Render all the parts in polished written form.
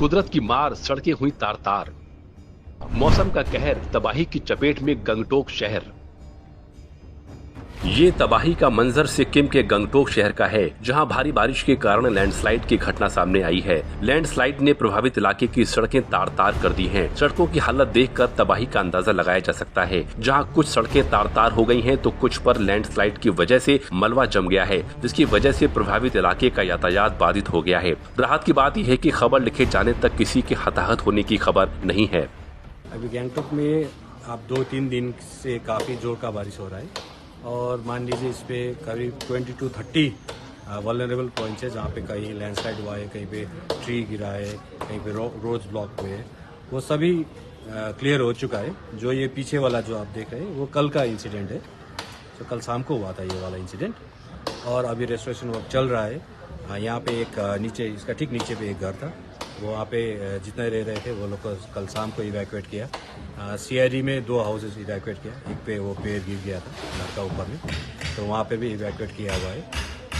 कुदरत की मार, सड़कें हुई तार तार। मौसम का कहर, तबाही की चपेट में गंगटोक शहर। ये तबाही का मंजर सिक्किम के गंगटोक शहर का है, जहां भारी बारिश के कारण लैंडस्लाइड की घटना सामने आई है। लैंडस्लाइड ने प्रभावित इलाके की सड़कें तार तार कर दी हैं। सड़कों की हालत देखकर तबाही का अंदाजा लगाया जा सकता है। जहां कुछ सड़कें तार तार हो गई हैं, तो कुछ पर लैंडस्लाइड की वजह से मलबा जम गया है, जिसकी वजह से प्रभावित इलाके का यातायात बाधित हो गया है। राहत की बात यह है कि खबर लिखे जाने तक किसी के हताहत होने की खबर नहीं है। अभी गंगटोक में आप 2-3 दिन से काफी जोर का बारिश हो रहा है और मान लीजिए इस पे करीब 20 to 30 वल्नरेबल पॉइंट्स है, जहाँ पे कहीं लैंडस्लाइड हुआ है, कहीं पे ट्री गिरा है, कहीं पे रोड्स ब्लॉक हुए हैं। वो सभी क्लियर हो चुका है। जो ये पीछे वाला जो आप देख रहे हैं वो कल का इंसिडेंट है। तो कल शाम को हुआ था ये वाला इंसिडेंट और अभी रेस्टोरेशन वर्क चल रहा है। यहाँ पे एक नीचे, इसका ठीक नीचे पे एक घर था, वो वहाँ पे जितने रह रहे थे वो लोग को कल शाम को इवैक्यूएट किया। CID में 2 हाउसेस इवैक्यूएट किया, एक पे वो पेड़ गिर गया था घर का ऊपर में, तो वहाँ पे भी इवैक्यूएट किया हुआ है।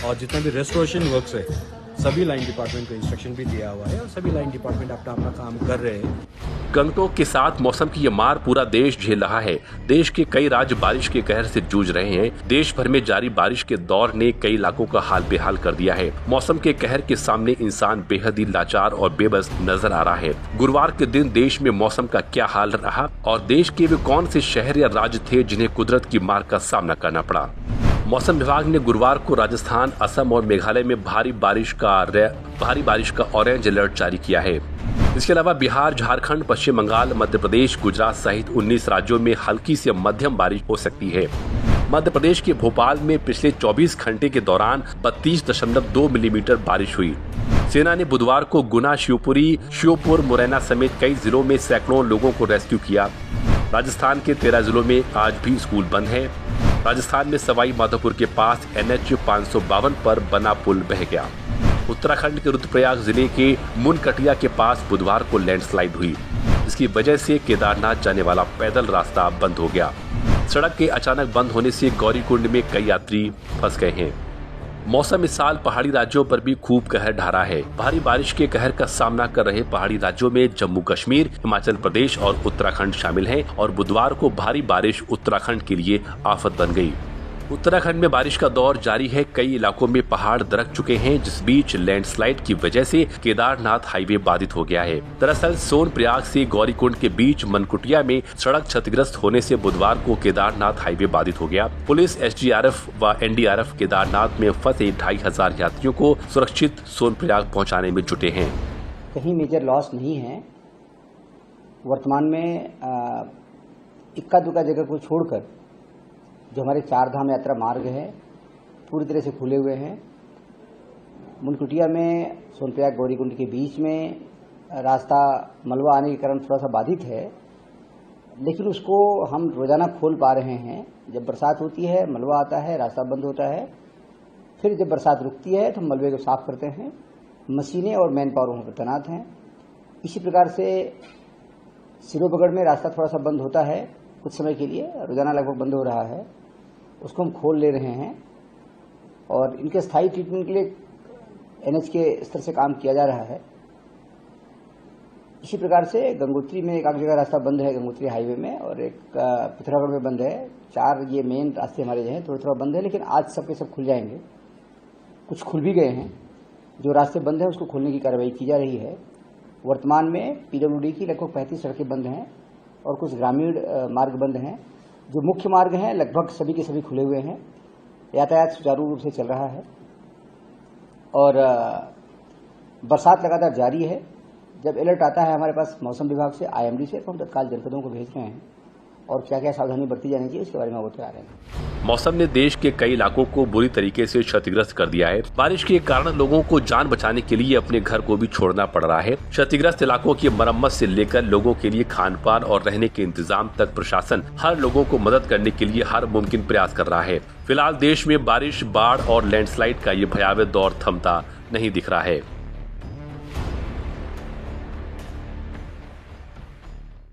और जितना भी रेस्टोरेशन वर्क्स है सभी लाइन डिपार्टमेंट को इंस्ट्रक्शन भी दिया हुआ है और सभी लाइन डिपार्टमेंट अपना अपना काम कर रहे हैं। गंगटोक के साथ मौसम की ये मार पूरा देश झेल रहा है। देश के कई राज्य बारिश के कहर से जूझ रहे हैं। देश भर में जारी बारिश के दौर ने कई इलाकों का हाल बेहाल कर दिया है। मौसम के कहर के सामने इंसान बेहद ही लाचार और बेबस नजर आ रहा है। गुरुवार के दिन देश में मौसम का क्या हाल रहा और देश के वे कौन से शहर या राज्य थे जिन्हें कुदरत की मार का सामना करना पड़ा। मौसम विभाग ने गुरुवार को राजस्थान, असम और मेघालय में भारी बारिश का ऑरेंज अलर्ट जारी किया है। इसके अलावा बिहार, झारखंड, पश्चिम बंगाल, मध्य प्रदेश, गुजरात सहित 19 राज्यों में हल्की से मध्यम बारिश हो सकती है। मध्य प्रदेश के भोपाल में पिछले 24 घंटे के दौरान 32.2 मिलीमीटर बारिश हुई। सेना ने बुधवार को गुना, श्योपुर, मुरैना समेत कई जिलों में सैकड़ों लोगों को रेस्क्यू किया। राजस्थान के 13 जिलों में आज भी स्कूल बंद हैं। राजस्थान में सवाई माधोपुर के पास NH 552 पर बना पुल बह गया। उत्तराखंड के रुद्रप्रयाग जिले के मुनकटिया के पास बुधवार को लैंडस्लाइड हुई, जिसकी वजह से केदारनाथ जाने वाला पैदल रास्ता बंद हो गया। सड़क के अचानक बंद होने से गौरीकुंड में कई यात्री फंस गए हैं। मौसम इस साल पहाड़ी राज्यों पर भी खूब कहर ढा रहा है। भारी बारिश के कहर का सामना कर रहे पहाड़ी राज्यों में जम्मू कश्मीर, हिमाचल प्रदेश और उत्तराखंड शामिल हैं और बुधवार को भारी बारिश उत्तराखंड के लिए आफत बन गई। उत्तराखंड में बारिश का दौर जारी है। कई इलाकों में पहाड़ दरक चुके हैं, जिस बीच लैंडस्लाइड की वजह से केदारनाथ हाईवे बाधित हो गया है। दरअसल सोनप्रयाग से गौरीकुंड के बीच मनकुटिया में सड़क क्षतिग्रस्त होने से बुधवार को केदारनाथ हाईवे बाधित हो गया। पुलिस, SDRF व NDRF केदारनाथ में फंसे 2500 यात्रियों को सुरक्षित सोनप्रयाग पहुँचाने में जुटे हैं। कहीं मेजर लॉस नहीं है। वर्तमान में इक्का दुक्का जगह को छोड़कर जो हमारे 4 धाम यात्रा मार्ग है पूरी तरह से खुले हुए हैं। मुनकुटिया में सोनप्रयाग गौरीकुंड के बीच में रास्ता मलबा आने के कारण थोड़ा सा बाधित है, लेकिन उसको हम रोजाना खोल पा रहे हैं। जब बरसात होती है मलबा आता है, रास्ता बंद होता है, फिर जब बरसात रुकती है तो हम मलबे को साफ करते हैं। मशीनें और मैन पावर वहाँ पर तैनात हैं। इसी प्रकार से सिरोबगढ़ में रास्ता थोड़ा सा बंद होता है कुछ समय के लिए, रोजाना लगभग बंद हो रहा है, उसको हम खोल ले रहे हैं और इनके स्थायी ट्रीटमेंट के लिए NH के स्तर से काम किया जा रहा है। इसी प्रकार से गंगोत्री में एक आध जगह रास्ता बंद है, गंगोत्री हाईवे में, और एक पिथौरागढ़ में बंद है। 4 ये मेन रास्ते हमारे जो हैं थोड़ा थोड़ा बंद है, लेकिन आज सबके सब खुल जाएंगे। कुछ खुल भी गए हैं। जो रास्ते बंद है उसको खोलने की कार्रवाई की जा रही है। वर्तमान में PWD की लगभग 35 सड़कें बंद हैं और कुछ ग्रामीण मार्ग बंद हैं। जो मुख्य मार्ग हैं लगभग सभी के सभी खुले हुए हैं। यातायात सुचारू रूप से चल रहा है और बरसात लगातार जारी है। जब अलर्ट आता है हमारे पास मौसम विभाग से, IMD से, तो हम तत्काल जनपदों को भेज रहे हैं और क्या क्या सावधानी बरती जानी चाहिए उसके बारे में वो तैयार है। मौसम ने देश के कई इलाकों को बुरी तरीके से क्षतिग्रस्त कर दिया है। बारिश के कारण लोगों को जान बचाने के लिए अपने घर को भी छोड़ना पड़ रहा है। क्षतिग्रस्त इलाकों की मरम्मत से लेकर लोगों के लिए खान पान और रहने के इंतजाम तक प्रशासन हर लोगों को मदद करने के लिए हर मुमकिन प्रयास कर रहा है। फिलहाल देश में बारिश, बाढ़ और लैंडस्लाइड का ये भयावह दौर थमता नहीं दिख रहा है।